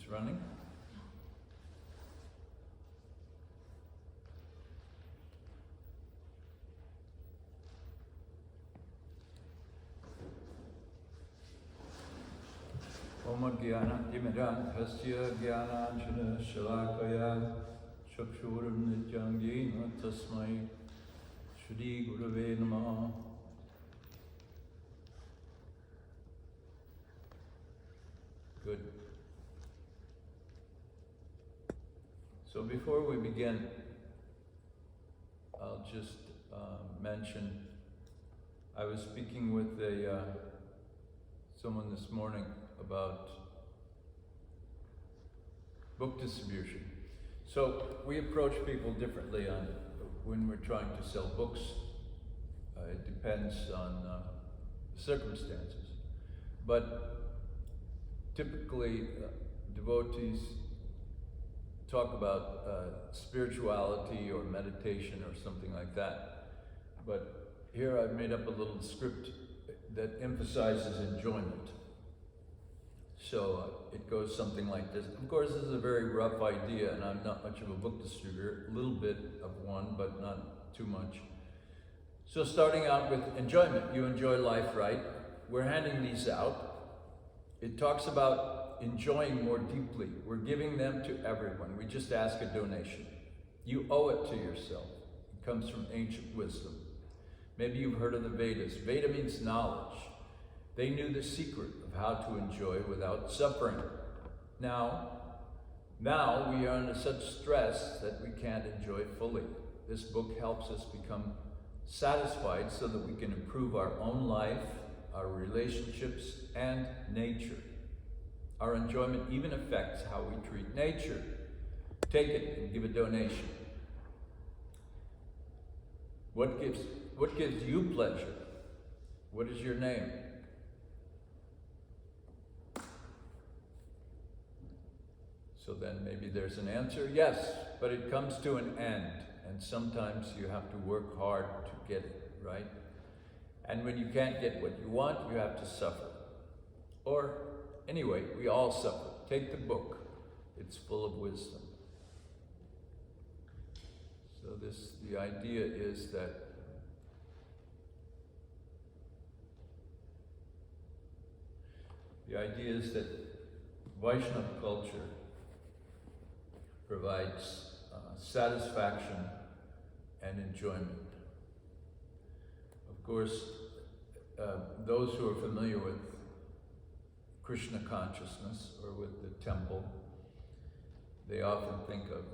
It's running? Om Gyanatimirandhasya Gyananjana Shalakaya Chakshuram Nityam Yena Tasmai Shri Gurave Namaha. Good. So before we begin, I'll just mention, I was speaking with someone this morning about book distribution. So we approach people differently on when we're trying to sell books. It depends on circumstances. But typically, devotees talk about spirituality or meditation or something like that. But here I've made up a little script that emphasizes enjoyment. So it goes something like this. Of course, this is a very rough idea, and I'm not much of a book distributor, a little bit of one, but not too much. So starting out with enjoyment. You enjoy life, right? We're handing these out. It talks about enjoying more deeply. We're giving them to everyone. We just ask a donation. You owe it to yourself. It comes from ancient wisdom. Maybe you've heard of the Vedas. Veda means knowledge. They knew the secret of how to enjoy without suffering. Now we are under such stress that we can't enjoy fully. This book helps us become satisfied so that we can improve our own life, our relationships, and nature. Our enjoyment even affects how we treat nature. Take it and give a donation. What gives you pleasure? What is your name? So then maybe there's an answer. Yes, but it comes to an end. And sometimes you have to work hard to get it, right? And when you can't get what you want, you have to suffer. Or, anyway, we all suffer. Take the book. It's full of wisdom. So the idea is that Vaishnava culture provides satisfaction and enjoyment. Of course, those who are familiar with Krishna consciousness or with the temple, they often think of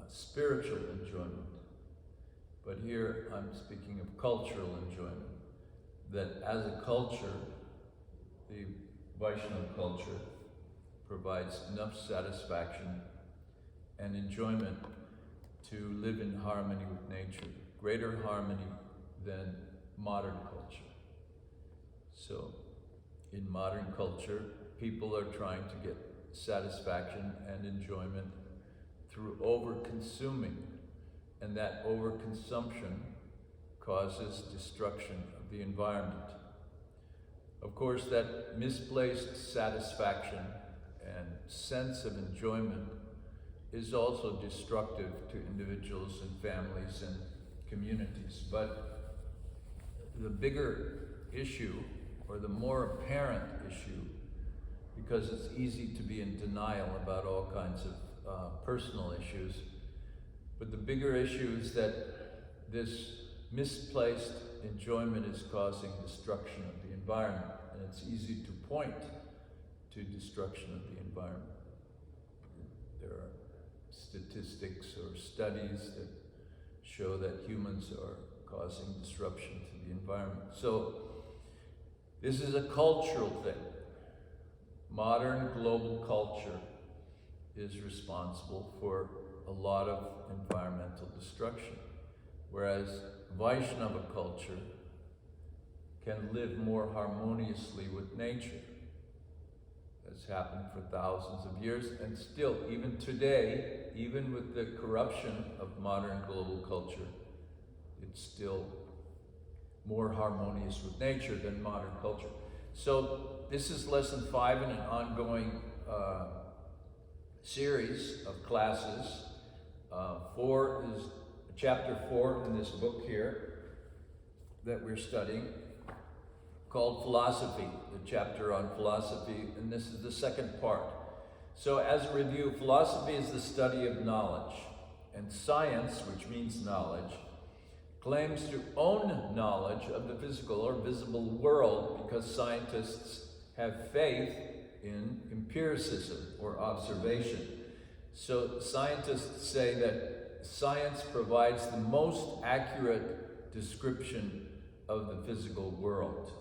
spiritual enjoyment. But here I'm speaking of cultural enjoyment. That as a culture, the Vaishnava culture provides enough satisfaction and enjoyment to live in harmony with nature, greater harmony than modern culture. So, in modern culture, people are trying to get satisfaction and enjoyment through over-consuming, and that over-consumption causes destruction of the environment. Of course, that misplaced satisfaction and sense of enjoyment is also destructive to individuals and families and communities. But the bigger issue, or the more apparent issue, because it's easy to be in denial about all kinds of personal issues, but the bigger issue is that this misplaced enjoyment is causing destruction of the environment, and it's easy to point to destruction of the environment. There are statistics or studies that show that humans are causing disruption to the environment. So this is a cultural thing. Modern global culture is responsible for a lot of environmental destruction, whereas Vaishnava culture can live more harmoniously with nature. That's happened for thousands of years, and still, even today, even with the corruption of modern global culture, it's still more harmonious with nature than modern culture. So this is lesson 5 in an ongoing series of classes. Chapter 4 in this book here that we're studying, called Philosophy, the chapter on philosophy, and this is the second part. So as a review, philosophy is the study of knowledge, and science, which means knowledge, claims to own knowledge of the physical or visible world because scientists have faith in empiricism or observation. So scientists say that science provides the most accurate description of the physical world.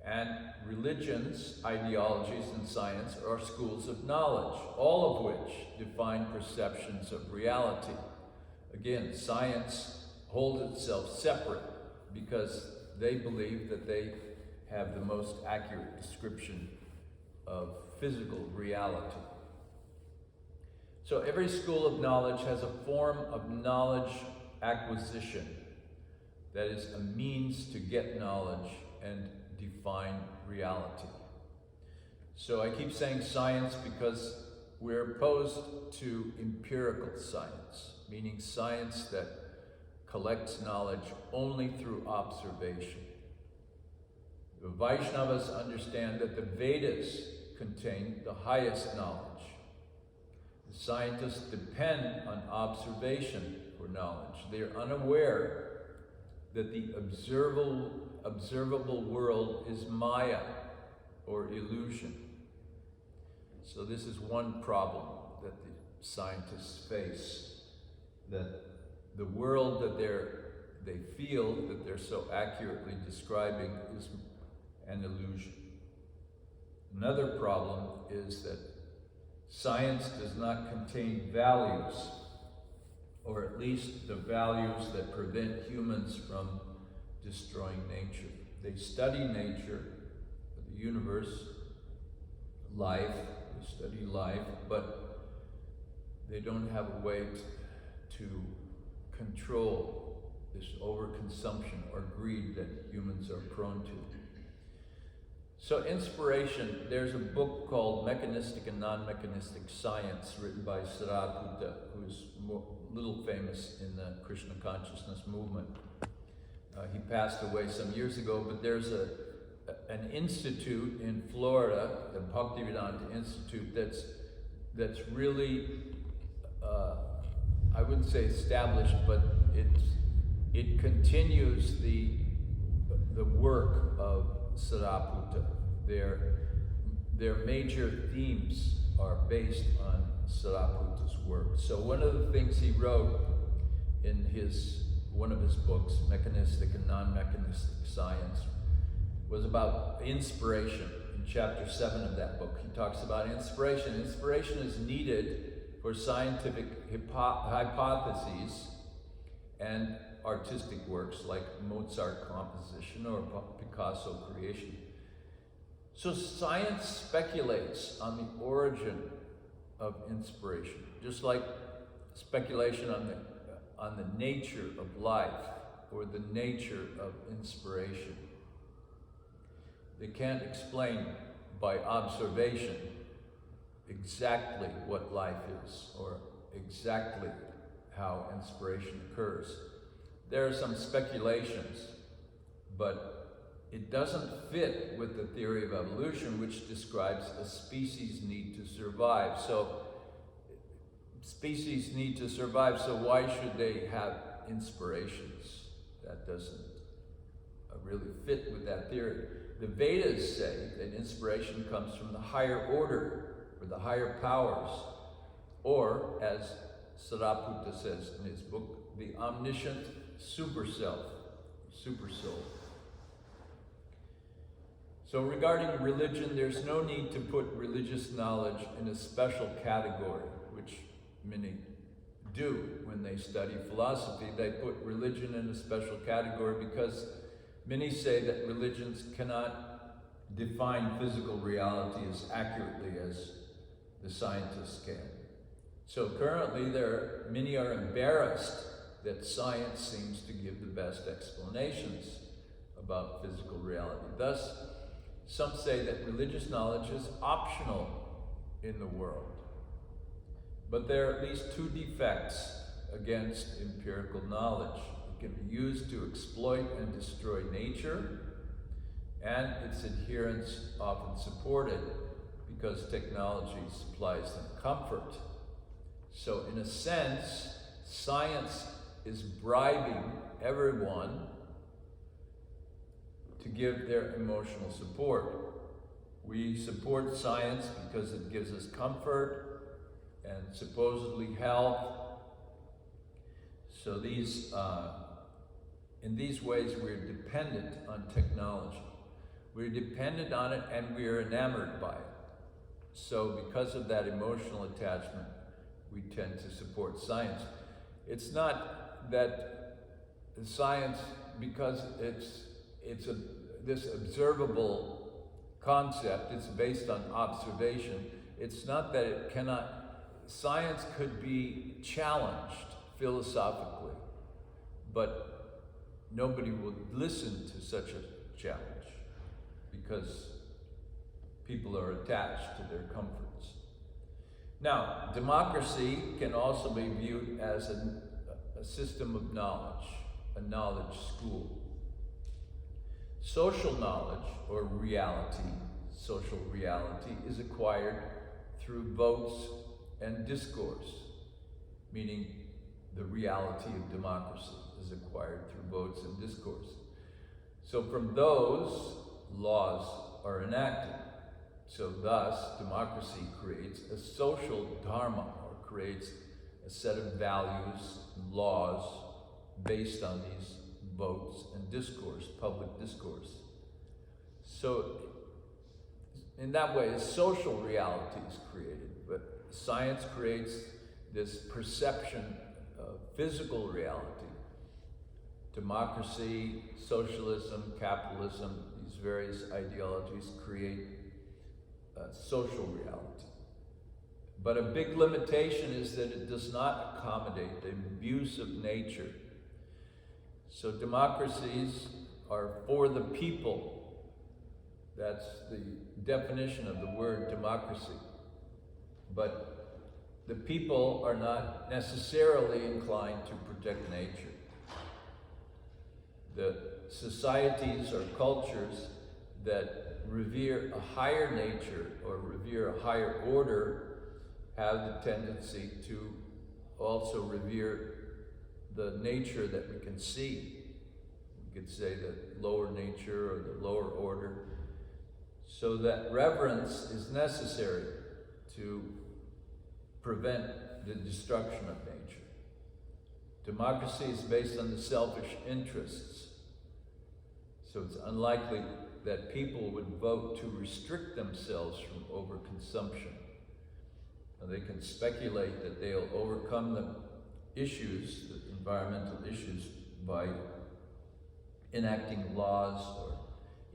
And religions, ideologies, and science are schools of knowledge, all of which define perceptions of reality. Again, science holds itself separate because they believe that they have the most accurate description of physical reality. So every school of knowledge has a form of knowledge acquisition, that is a means to get knowledge and define reality. So I keep saying science because we're opposed to empirical science, meaning science that collects knowledge only through observation. The Vaishnavas understand that the Vedas contain the highest knowledge. The scientists depend on observation for knowledge. They are unaware that the observable world is Maya, or illusion. So this is one problem that the scientists face, that the world that they feel that they're so accurately describing is an illusion. Another problem is that science does not contain values, or at least the values that prevent humans from destroying nature. They study nature, the universe, life, they study life, but they don't have a way to control this overconsumption or greed that humans are prone to. So inspiration, there's a book called Mechanistic and Non-Mechanistic Science written by Sariputta, who's a little famous in the Krishna consciousness movement. He passed away some years ago, but there's an institute in Florida, the Bhaktivedanta Institute, that's really, I wouldn't say established, but it continues the work of Sariputta. Their major themes are based on Sariputta's work. So one of the things he wrote in one of his books, Mechanistic and Non-Mechanistic Science, was about inspiration. In chapter 7 of that book, he talks about inspiration. Inspiration is needed for scientific hypotheses and artistic works like Mozart composition or Picasso creation. So science speculates on the origin of inspiration, just like speculation on the nature of life or the nature of inspiration. They can't explain by observation exactly what life is or exactly how inspiration occurs. There are some speculations, but it doesn't fit with the theory of evolution, which describes a species' need to survive. So species need to survive, so why should they have inspirations? That doesn't really fit with that theory. The Vedas say that inspiration comes from the higher order, or the higher powers, or, as Sariputta says in his book, the omniscient super self, super soul. So regarding religion, there's no need to put religious knowledge in a special category, which many do when they study philosophy. They put religion in a special category because many say that religions cannot define physical reality as accurately as the scientists can. So currently many are embarrassed that science seems to give the best explanations about physical reality. Thus, some say that religious knowledge is optional in the world. But there are at least two defects against empirical knowledge. It can be used to exploit and destroy nature, and its adherents often supported because technology supplies them comfort. So in a sense, science is bribing everyone to give their emotional support. We support science because it gives us comfort and supposedly health. So in these ways, we're dependent on technology. We're dependent on it and we are enamored by it. So because of that emotional attachment, we tend to support science. It's not that science, because this observable concept, it's based on observation. It's not that it cannot, science could be challenged philosophically, but nobody would listen to such a challenge because people are attached to their comforts. Now, democracy can also be viewed as a system of knowledge, a knowledge school. Social knowledge, or reality, social reality, is acquired through votes and discourse, meaning the reality of democracy is acquired through votes and discourse. So from those, laws are enacted. So thus, democracy creates a social dharma, or creates a set of values and laws based on these votes and discourse, public discourse. So in that way, a social reality is created, but science creates this perception of physical reality. Democracy, socialism, capitalism, these various ideologies create social reality. But a big limitation is that it does not accommodate the abuse of nature. So democracies are for the people. That's the definition of the word democracy. But the people are not necessarily inclined to protect nature. The societies or cultures that revere a higher nature or revere a higher order have the tendency to also revere the nature that we can see. We could say the lower nature or the lower order. So that reverence is necessary to prevent the destruction of nature. Democracy is based on the selfish interests. So it's unlikely that people would vote to restrict themselves from overconsumption. Now, they can speculate that they'll overcome the issues, the environmental issues, by enacting laws or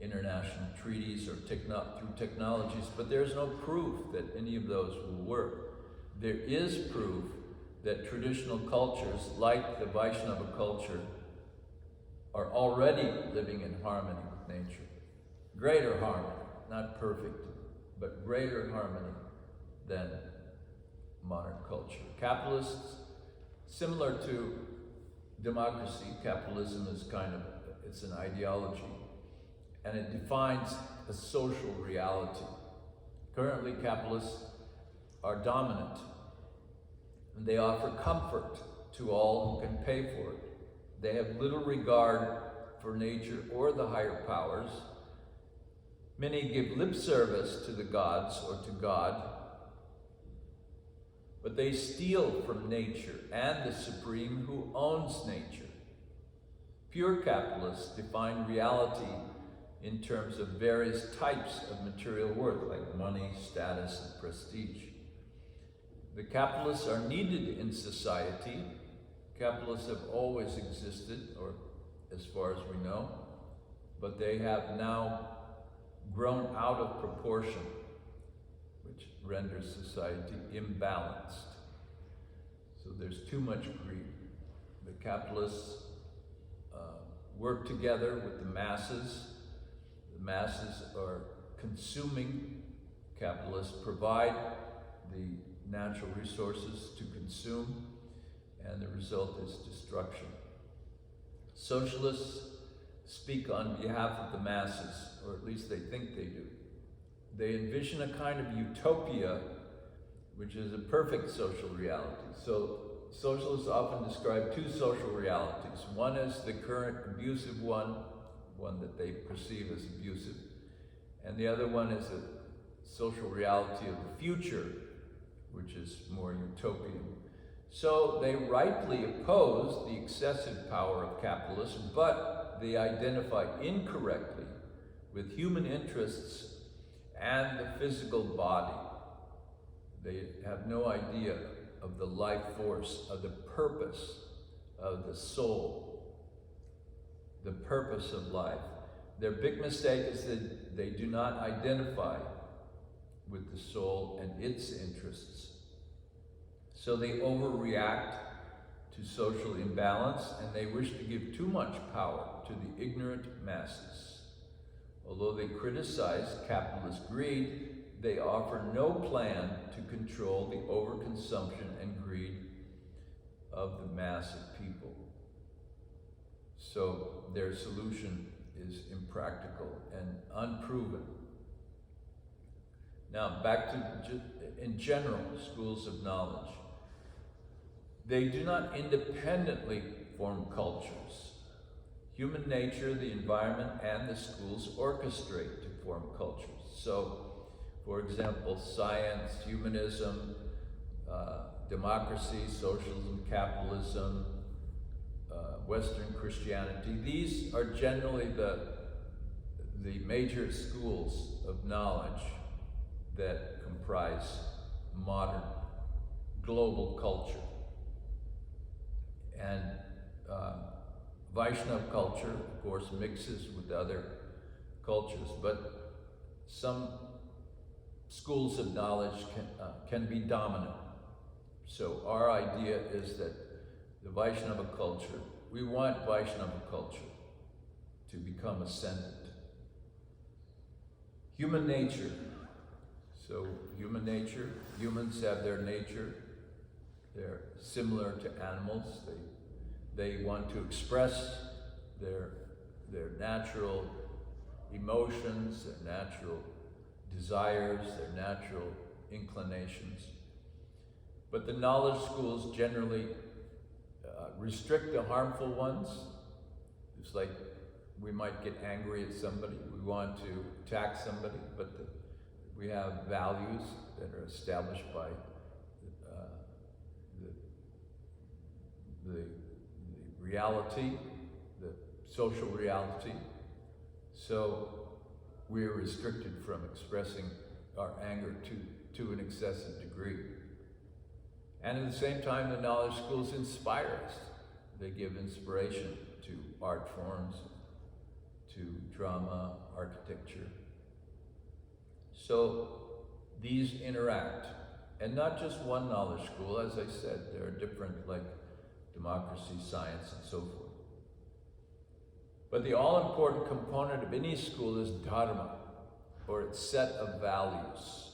international treaties or through technologies, but there's no proof that any of those will work. There is proof that traditional cultures, like the Vaishnava culture, are already living in harmony with nature. Greater harmony, not perfect, but greater harmony than modern culture. Capitalists, similar to democracy, capitalism is it's an ideology, and it defines a social reality. Currently, capitalists are dominant, and they offer comfort to all who can pay for it. They have little regard for nature or the higher powers. Many give lip service to the gods or to God, but they steal from nature and the Supreme who owns nature. Pure capitalists define reality in terms of various types of material worth, like money, status, and prestige. The capitalists are needed in society. Capitalists have always existed, or as far as we know, but they have now grown out of proportion, which renders society imbalanced. So there's too much greed. The capitalists work together with the masses. The masses are consuming. Capitalists provide the natural resources to consume, and the result is destruction. Socialists speak on behalf of the masses, or at least they think they do. They envision a kind of utopia, which is a perfect social reality. So socialists often describe two social realities. One is the current abusive one that they perceive as abusive, and the other one is a social reality of the future, which is more utopian. So they rightly oppose the excessive power of capitalism, but they identify incorrectly with human interests and the physical body. They have no idea of the life force, of the purpose of the soul, the purpose of life. Their big mistake is that they do not identify with the soul and its interests. So they overreact to social imbalance, and they wish to give too much power to the ignorant masses. Although they criticize capitalist greed, they offer no plan to control the overconsumption and greed of the mass of people. So their solution is impractical and unproven. Now back to, in general, schools of knowledge. They do not independently form cultures. Human nature, the environment, and the schools orchestrate to form cultures. So, for example, science, humanism, democracy, socialism, capitalism, Western Christianity, these are generally the major schools of knowledge that comprise modern global culture. And Vaishnava culture, of course, mixes with other cultures, but some schools of knowledge can be dominant. So our idea is that the Vaishnava culture, we want Vaishnava culture to become ascendant. Human nature. So human nature, humans have their nature. They're similar to animals. They want to express their natural emotions, their natural desires, their natural inclinations. But the knowledge schools generally restrict the harmful ones. It's like we might get angry at somebody, we want to attack somebody, but we have values that are established by the reality, the social reality. So we're restricted from expressing our anger to an excessive degree. And at the same time, the knowledge schools inspire us. They give inspiration to art forms, to drama, architecture. So these interact. And not just one knowledge school, as I said, there are different, like democracy, science, and so forth. But the all-important component of any school is dharma, or its set of values.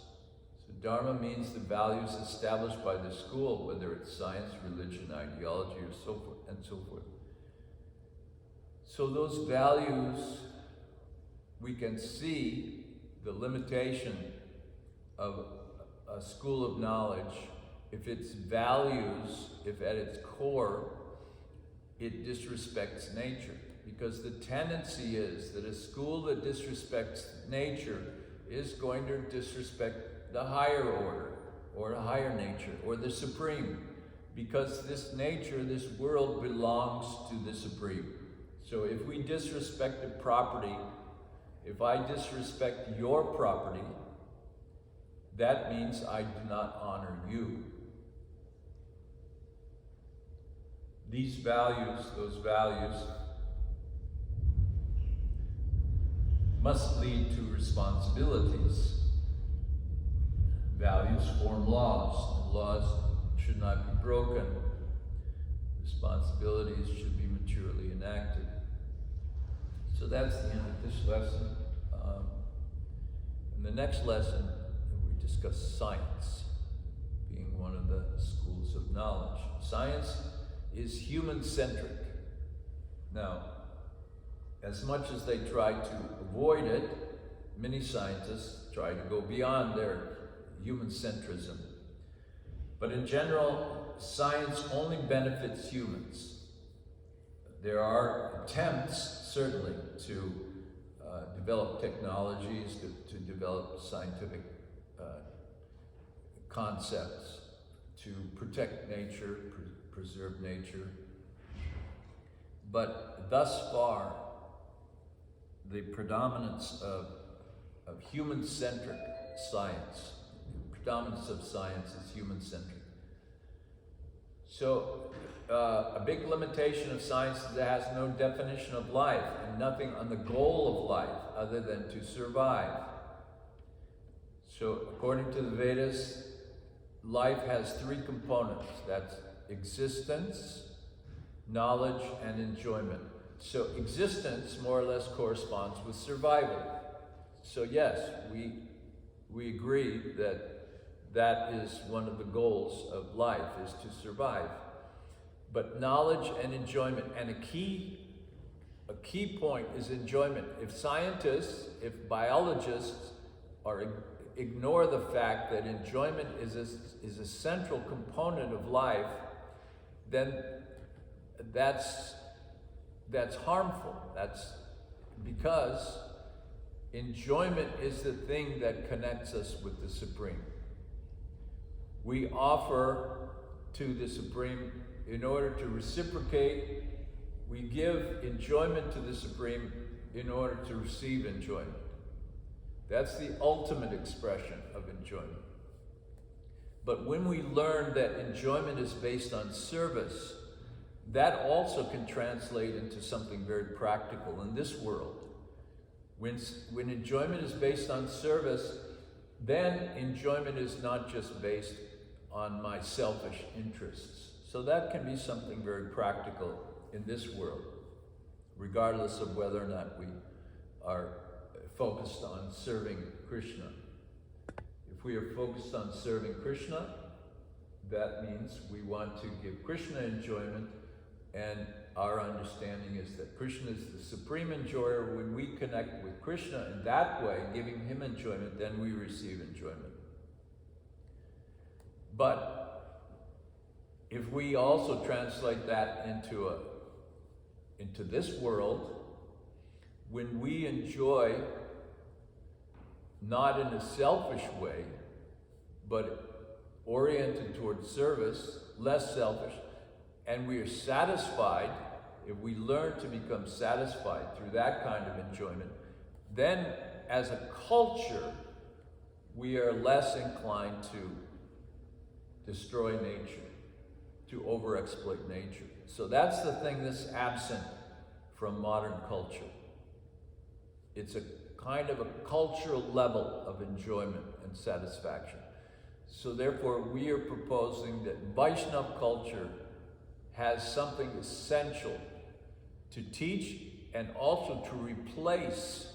So dharma means the values established by the school, whether it's science, religion, ideology, or so forth, and so forth. So those values, we can see the limitation of a school of knowledge if its values, if at its core, it disrespects nature. Because the tendency is that a school that disrespects nature is going to disrespect the higher order, or a higher nature, or the supreme. Because this nature, this world belongs to the supreme. So if we disrespect the property, if I disrespect your property, that means I do not honor you. These values, those values, must lead to responsibilities. Values form laws, and laws should not be broken. Responsibilities should be maturely enacted. So that's the end of this lesson. In the next lesson, we discuss science, being knowledge. Science is human-centric. Now, as much as they try to avoid it, many scientists try to go beyond their human centrism. But in general, science only benefits humans. There are attempts, certainly, to develop technologies, to develop scientific concepts, to protect nature, preserve nature. But thus far, the predominance of human-centric science, the predominance of science is human-centric. So a big limitation of science is it has no definition of life and nothing on the goal of life other than to survive. So according to the Vedas, life has three components. That's existence, knowledge, and enjoyment. So existence more or less corresponds with survival. So yes, we agree that is one of the goals of life, is to survive. But knowledge and enjoyment, and a key point is enjoyment. If scientists, if biologists ignore the fact that enjoyment is a central component of life, then that's harmful. That's because enjoyment is the thing that connects us with the Supreme. We offer to the Supreme in order to reciprocate. We give enjoyment to the Supreme in order to receive enjoyment. That's the ultimate expression of enjoyment. But when we learn that enjoyment is based on service, that also can translate into something very practical in this world. When enjoyment is based on service, then enjoyment is not just based on my selfish interests. So that can be something very practical in this world, regardless of whether or not we are focused on serving Krishna. If we are focused on serving Krishna, that means we want to give Krishna enjoyment, and our understanding is that Krishna is the supreme enjoyer. When we connect with Krishna in that way, giving him enjoyment, then we receive enjoyment. But if we also translate that into this world, when we enjoy not in a selfish way, but oriented towards service, less selfish, and we are satisfied, if we learn to become satisfied through that kind of enjoyment, then as a culture, we are less inclined to destroy nature, to overexploit nature. So that's the thing that's absent from modern culture. It's a kind of a cultural level of enjoyment and satisfaction. So therefore, we are proposing that Vaishnava culture has something essential to teach and also to replace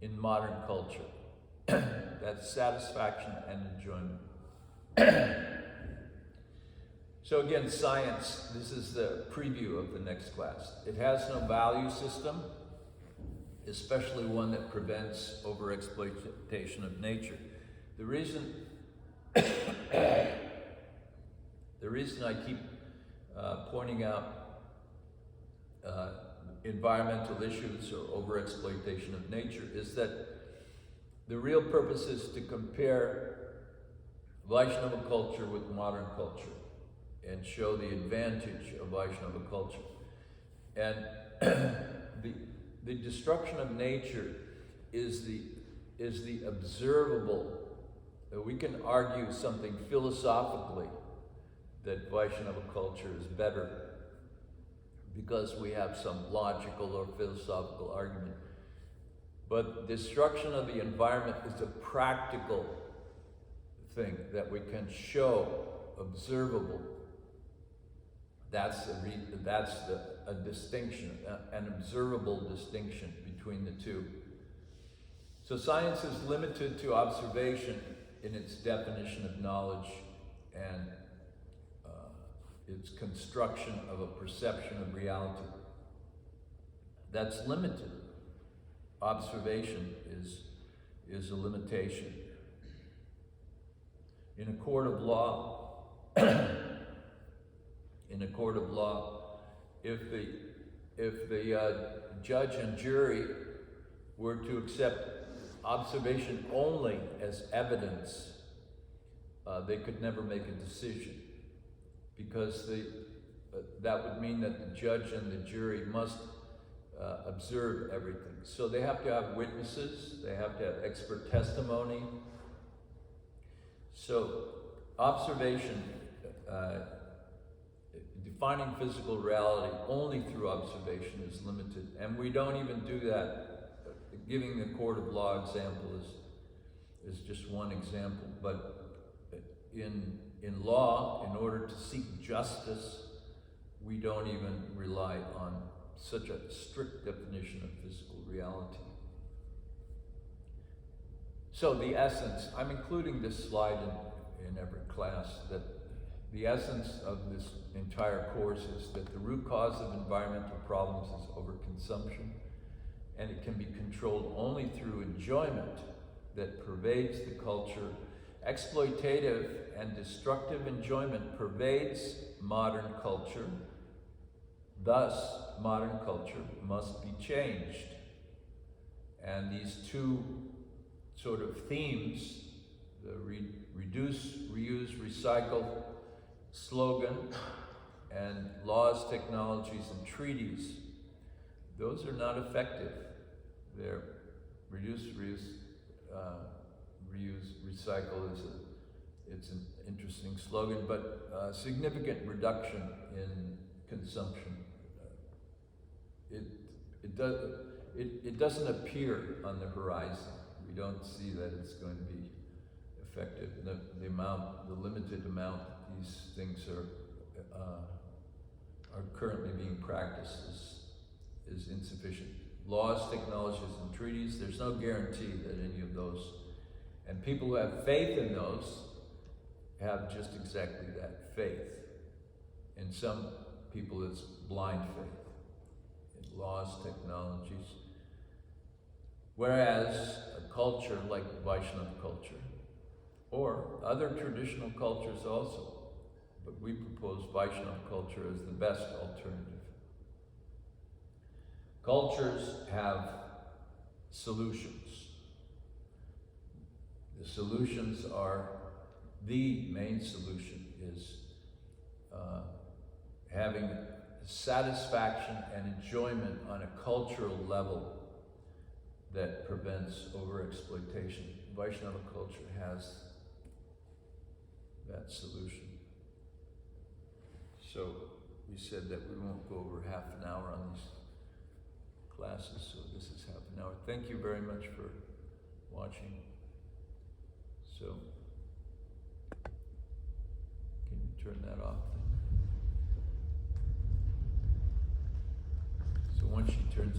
in modern culture. That's satisfaction and enjoyment. So again, science, this is the preview of the next class. It has no value system, especially one that prevents overexploitation of nature. The reason I keep pointing out environmental issues or overexploitation of nature is that the real purpose is to compare Vaishnava culture with modern culture and show the advantage of Vaishnava culture. And the destruction of nature is the observable. We can argue something philosophically that Vaishnava culture is better because we have some logical or philosophical argument. But destruction of the environment is a practical thing that we can show, observable. That's a distinction, an observable distinction between the two. So science is limited to observation in its definition of knowledge and its construction of a perception of reality. That's limited. Observation is a limitation. In a court of law, if the judge and jury were to accept observation only as evidence, they could never make a decision, because that would mean that the judge and the jury must observe everything. So they have to have witnesses, they have to have expert testimony. So observation, defining physical reality only through observation is limited, and we don't even do that. Giving the court of law example is just one example, but in law, in order to seek justice, we don't even rely on such a strict definition of physical reality. So the essence, I'm including this slide in every class, that the essence of this entire course is that the root cause of environmental problems is overconsumption, and it can be controlled only through enjoyment that pervades the culture. Exploitative and destructive enjoyment pervades modern culture. Thus, modern culture must be changed. And these two sort of themes, the reduce, reuse, recycle slogan, and laws, technologies, and treaties, those are not effective. They're reduce, reuse, recycle it's an interesting slogan, but significant reduction in consumption. It doesn't appear on the horizon. We don't see that it's going to be effective. The limited amount that these things are currently being practiced is insufficient. Laws, technologies, and treaties, there's no guarantee that any of those, and people who have faith in those have just exactly that, faith. In some people it's blind faith in laws, technologies. Whereas a culture like Vaishnava culture, or other traditional cultures also, but we propose Vaishnava culture as the best alternative. Cultures have solutions. The solutions are, the main solution is having satisfaction and enjoyment on a cultural level that prevents overexploitation. Vaishnava culture has that solution. So we said that we won't go over half an hour on these classes, so this is half an hour. Thank you very much for watching. So, can you turn that off? So once she turns